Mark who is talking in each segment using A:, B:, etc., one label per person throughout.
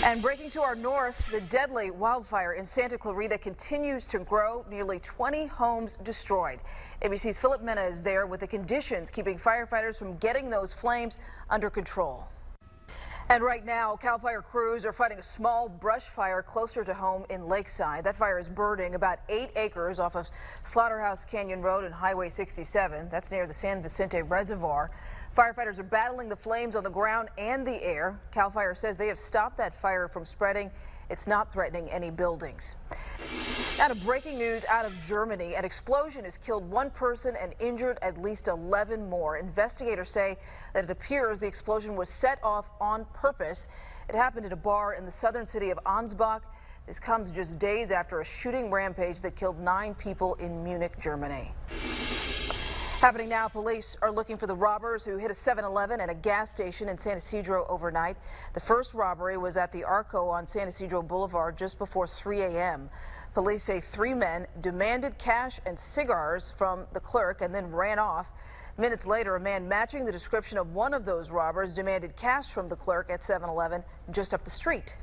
A: And breaking to our north, the deadly wildfire in Santa Clarita continues to grow. Nearly 20 homes destroyed. ABC's Philip Mena is there with the conditions keeping firefighters from getting those flames under control. And right now, CAL FIRE crews are fighting a small brush fire closer to home in Lakeside. That fire is burning about 8 acres off of Slaughterhouse Canyon Road and Highway 67. That's near the San Vicente Reservoir. Firefighters are battling the flames on the ground and the air. CAL FIRE says they have stopped that fire from spreading. It's not threatening any buildings. Now to breaking news out of Germany. An explosion has killed 1 person and injured at least 11 more. Investigators say that it appears the explosion was set off on purpose. It happened at a bar in the southern city of Ansbach. This comes just days after a shooting rampage that killed 9 people in Munich, Germany. Happening now, police are looking for the robbers who hit a 7-Eleven and a gas station in San Ysidro overnight. The first robbery was at the Arco on San Ysidro Boulevard just before 3 a.m. Police say 3 men demanded cash and cigars from the clerk and then ran off. Minutes later, a man matching the description of one of those robbers demanded cash from the clerk at 7-Eleven just up the street.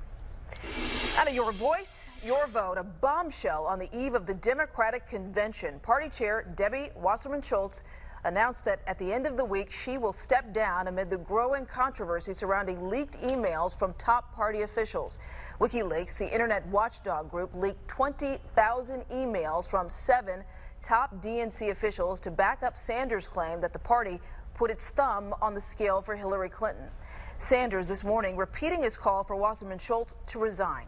A: Out of your voice, your vote, a bombshell on the eve of the Democratic convention. Party chair Debbie Wasserman Schultz announced that at the end of the week she will step down amid the growing controversy surrounding leaked emails from top party officials. WikiLeaks, the internet watchdog group, leaked 20,000 emails from 7 top DNC officials to back up Sanders' claim that the party put its thumb on the scale for Hillary Clinton. Sanders this morning repeating his call for Wasserman Schultz to resign.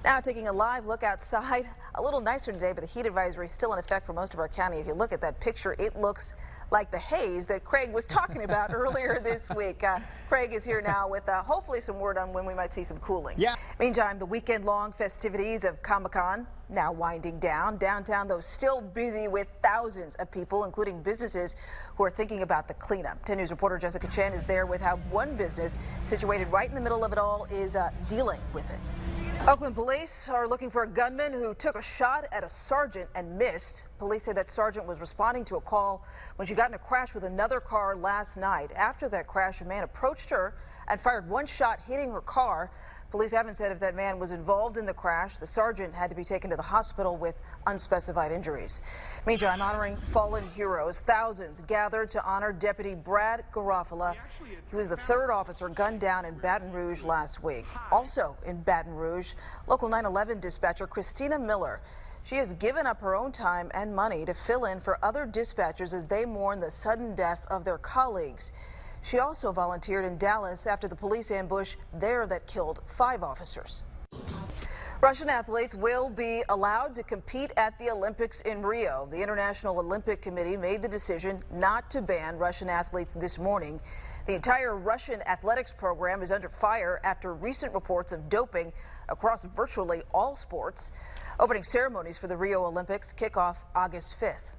A: Now taking a live look outside, a little nicer today, but the heat advisory is still in effect for most of our county. If you look at that picture, it looks like the haze that Craig was talking about earlier this week. Craig is here now with hopefully some word on when we might see some cooling. Yeah. Meantime, the weekend-long festivities of Comic-Con now winding down. Downtown, though, still busy with thousands of people, including businesses who are thinking about the cleanup. 10 News reporter Jessica Chen is there with how one business situated right in the middle of it all is dealing with it. Oakland police are looking for a gunman who took a shot at a sergeant and missed. Police say that sergeant was responding to a call when she got in a crash with another car last night. After that crash, a man approached her and fired 1 shot, hitting her car. Police haven't said if that man was involved in the crash. The sergeant had to be taken to the hospital with unspecified injuries. Meantime, honoring fallen heroes, thousands gathered to honor Deputy Brad Garofalo. He was the 3rd officer gunned down in Baton Rouge last week. Also in Baton Rouge, local 911 dispatcher Christina Miller. She has given up her own time and money to fill in for other dispatchers as they mourn the sudden death of their colleagues. She also volunteered in Dallas after the police ambush there that killed 5 officers. Russian athletes will be allowed to compete at the Olympics in Rio. The International Olympic Committee made the decision not to ban Russian athletes this morning. The entire Russian athletics program is under fire after recent reports of doping across virtually all sports. Opening ceremonies for the Rio Olympics kick off August 5th.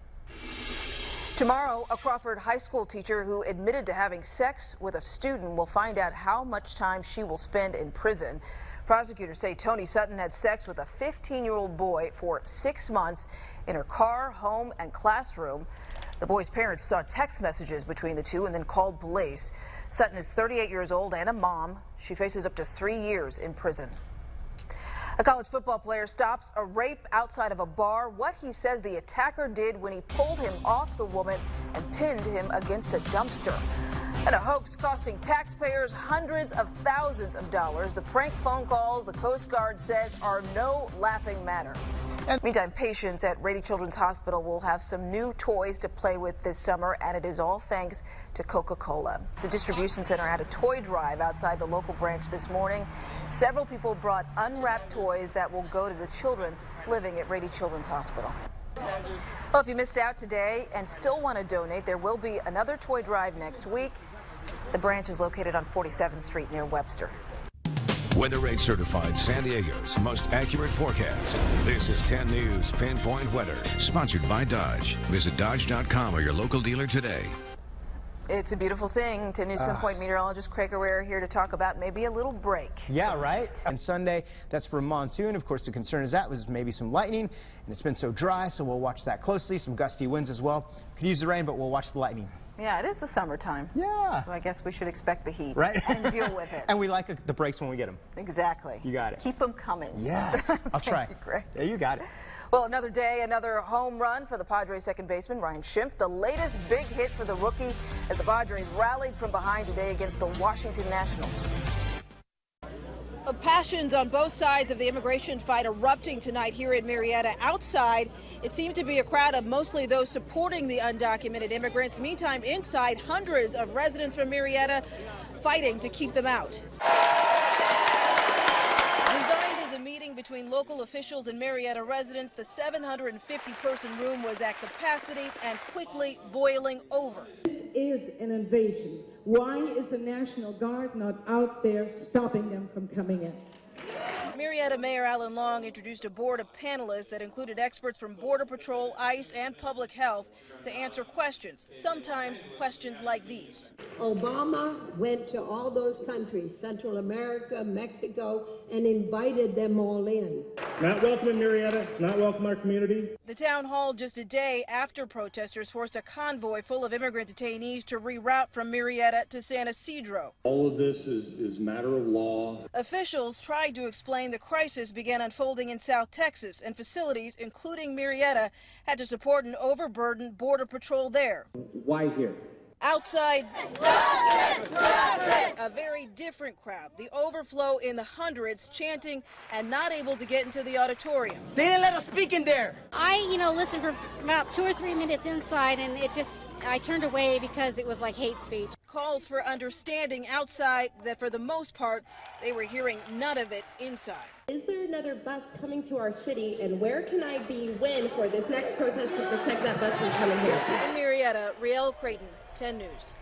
A: Tomorrow, a Crawford High School teacher who admitted to having sex with a student will find out how much time she will spend in prison. Prosecutors say Tony Sutton had sex with a 15-year-old boy for 6 months in her car, home, and classroom. The boy's parents saw text messages between the two and then called police. Sutton is 38 years old and a mom. She faces up to 3 years in prison. A college football player stops a rape outside of a bar. What he says the attacker did when he pulled him off the woman and pinned him against a dumpster. And a hoax costing taxpayers hundreds of thousands of dollars. The prank phone calls, the Coast Guard says, are no laughing matter. Meantime, patients at Rady Children's Hospital will have some new toys to play with this summer, and it is all thanks to Coca-Cola. The distribution center had a toy drive outside the local branch this morning. Several people brought unwrapped toys that will go to the children living at Rady Children's Hospital. Well, if you missed out today and still want to donate, there will be another toy drive next week. The branch is located on 47th Street near Webster.
B: Weather Rate certified San Diego's most accurate forecast. This is 10 News Pinpoint Weather, sponsored by Dodge. Visit Dodge.com or your local dealer today.
A: It's a beautiful thing. 10 News Pinpoint meteorologist Craig Herrera here to talk about maybe a little break.
C: Yeah, right. And Sunday, that's for monsoon. Of course, the concern is that was maybe some lightning, and it's been so dry, so we'll watch that closely. Some gusty winds as well. Could use the rain, but we'll watch the lightning.
A: Yeah, it is the summertime.
C: Yeah.
A: So I guess we should expect the heat.
C: Right.
A: And deal with it.
C: And we like the breaks when we get them.
A: Exactly.
C: You got it.
A: Keep them coming.
C: Yes. I'll try.
A: Thank you, Greg.
C: Yeah, you got it.
A: Well, another day, another home run for the Padres second baseman, Ryan Schimpf. The latest big hit for the rookie as the Padres rallied from behind today against the Washington Nationals. Passions on both sides of the immigration fight erupting tonight here in Marietta. Outside, it seems to be a crowd of mostly those supporting the undocumented immigrants. Meantime, inside, hundreds of residents from Marietta fighting to keep them out. Designed as a meeting between local officials and Marietta residents, the 750-person room was at capacity and quickly boiling over.
D: This is an invasion. Why is the National Guard not out there stopping them from coming in?
A: Marietta Mayor Alan Long introduced a board of panelists that included experts from Border Patrol, ICE, and Public Health to answer questions, sometimes questions like these.
E: Obama went to all those countries, Central America, Mexico, and invited them all in.
F: Not welcome in Marietta. It's not welcome in our community.
A: The town hall just a day after protesters forced a convoy full of immigrant detainees to reroute from Marietta to San Ysidro.
F: All of this is matter of law.
A: Officials tried to explain the crisis began unfolding in South Texas, and facilities, including Marietta, had to support an overburdened Border Patrol there.
F: Why here?
A: Outside, a very different crowd. The overflow in the hundreds chanting and not able to get into the auditorium.
G: They didn't let us speak in there.
H: I, listened for about 2 or 3 minutes inside, and I turned away because it was like hate speech.
A: Calls for understanding outside that for the most part, they were hearing none of it inside.
I: Is there another bus coming to our city, and where can I be when for this next protest to protect that bus from coming here?
A: In Marietta, Riel Creighton, 10 News.